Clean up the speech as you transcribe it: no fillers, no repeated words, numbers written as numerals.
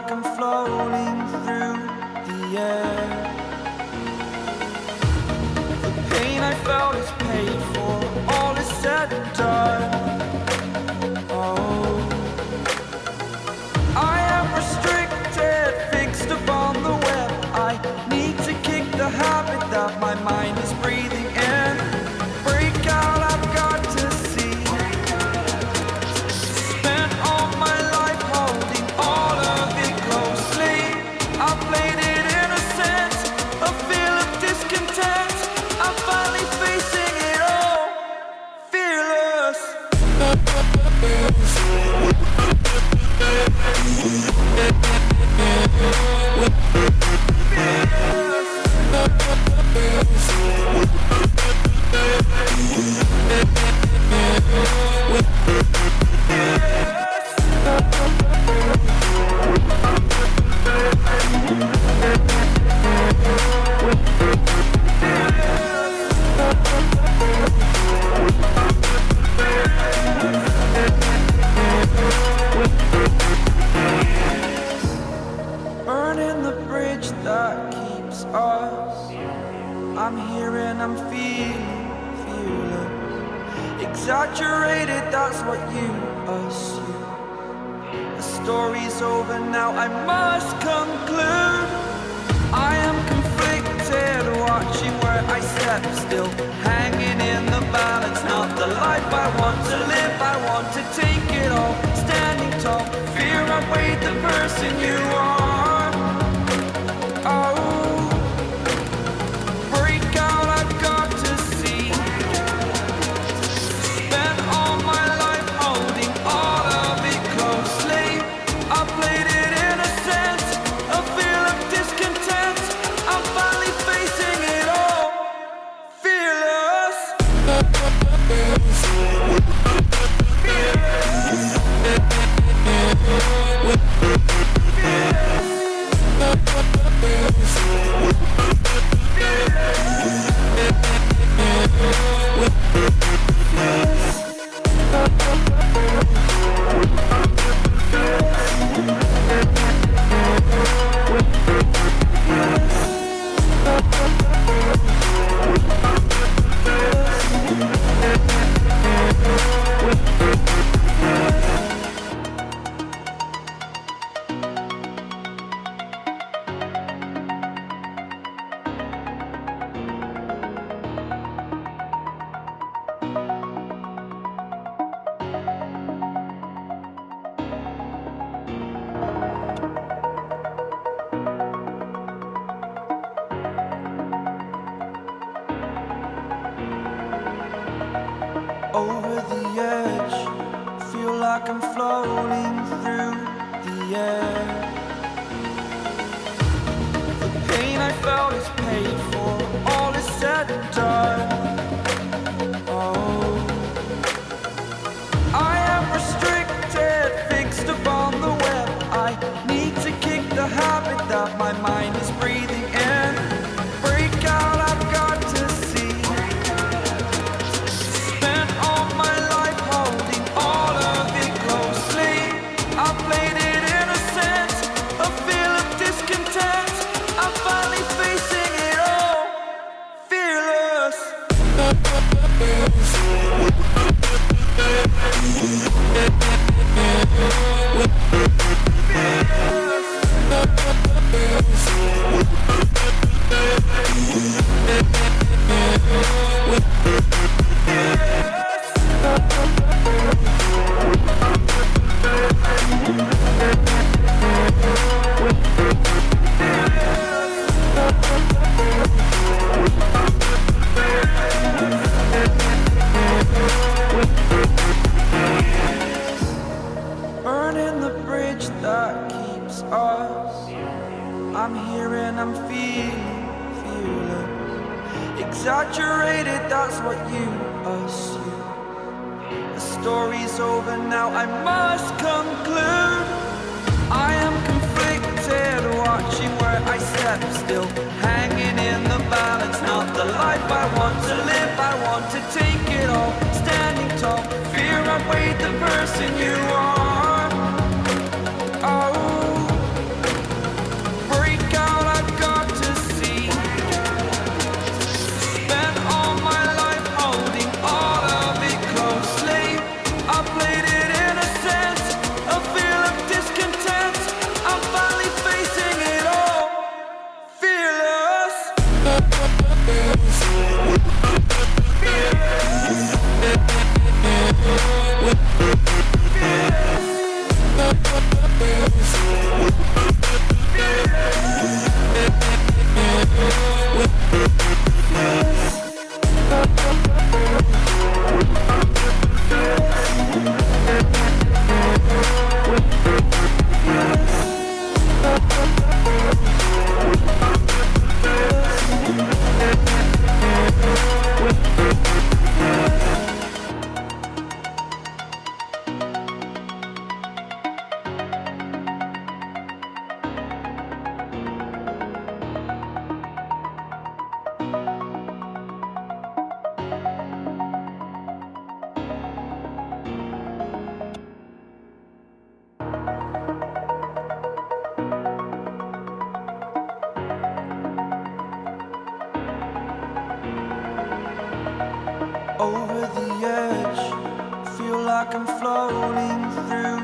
like I'm floating through the air. The pain I felt is paid for, all is said and done. Oh, I am restricted, fixed upon the web. I need to kick the habit that my mind is breathing in. Break out, I've got to see. Spent all my life holding all of it closely. I played it innocent, a feel of discontent. I'm finally facing it all, fearless. Burning the bridge that keeps us. I'm here and I'm feeling fearless. Exaggerated, that's what you assume. The story's over now, I must conclude. I am conflicted, watching where I step still, hanging in the balance. Not the life I want to live, I want to take it all. Standing tall, fear outweighed the person you are. Oh, break out, I've got to see. Spent all my life holding all of it closely. I played it innocent, a feel of discontent. I'm finally facing it all, fearless. Over the edge, feel like I'm floating through the air. The pain I felt is paid for, all is said and done. Oh, I am restricted, fixed upon the web. I need to kick the habit that my mind is breathing in. Break out, I've got to see. Spent all my life holding all of it closely. I played it innocent, a feel of discontent. I'm finally facing it all, fearless. Burning the bridge that keeps us. I'm here and I'm feeling fearless. Exaggerated, that's what you assume. The story's over now, I must conclude. I am conflicted, watching where I step still, hanging in the balance. Not the life I want to live, I want to take it all. Standing tall, fear outweighed the person you are. Oh, Over the edge, feel like I'm floating through